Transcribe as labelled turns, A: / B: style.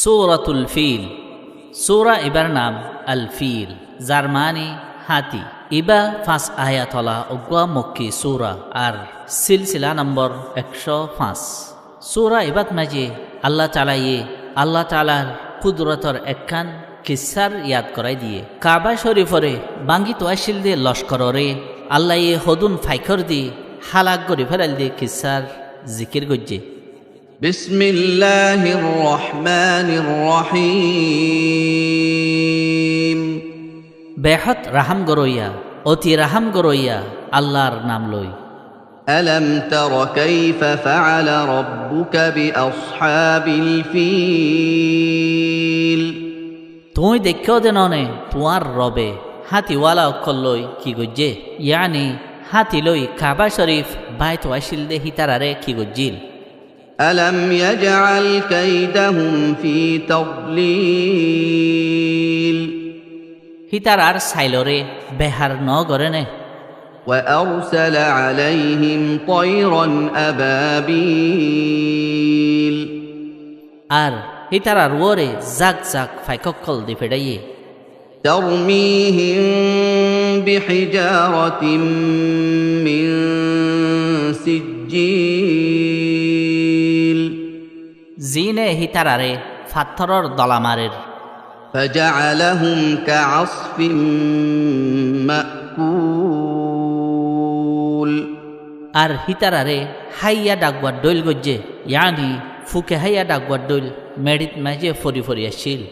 A: সূরাতুল ফিল। সূরা এবার নাম আল ফিল, যার মানে হাতি। ইবা 5 আয়াতলা অগুয়া মক্কি সূরা আর সিলসিলা নম্বর 105। সূরা এবাত মাঝে আল্লাহ তাআলার কুদরতর একখান কিসার ইয়াদ করাই দিয়ে কাবা শরীফরে বাঙ্গি তোয়াশিল দিয়ে লস্কররে আল্লাহ হদুন ফাইখর দি হালাক গরি ফেলাল দিয়ে কিসার জিকির গজ্জে।
B: বিসমিল্লাহির রহমানির রহিম।
A: বেহত রাহাম গরইয়া, অতি রাহাম গরইয়া আল্লাহর নাম লই।
B: আলম তার কাইফা ফাআলা রাব্বুকা বিআসহাবিল ফিল।
A: তুই দেখেও দে ননে তোমার রবে হাতিওয়ালা অক্ষর লই কি গজ্জে, ইয়ানি হাতি লই কাবা শরীফ বাইত ওয়াশিল দে হিতারারে কি গজ্জিল।
B: আলম ইয়াজআল কাইদাহুম ফি তাদলিল।
A: হিতারার সাইলরে বেহার ন গরে নে।
B: وأرسل عليهم طيرا أبابيل।
A: আর হিতারার ওরে জাক জাক ফাইকক্কল দি ফেডাইয়ে।
B: ترميهم بحجارة من سجيل।
A: জিনে হিতারারে ফাথরর দলামারের।
B: فجعلهم كعصف مأكول।
A: আর হিতারারে হাইয়া ডাকবার ডইল গজ্জে, ইয়ানি ফুকে হাইয়া ডাকবার ডইল মেডিত মাঝে ফরি ফরি আসছিল।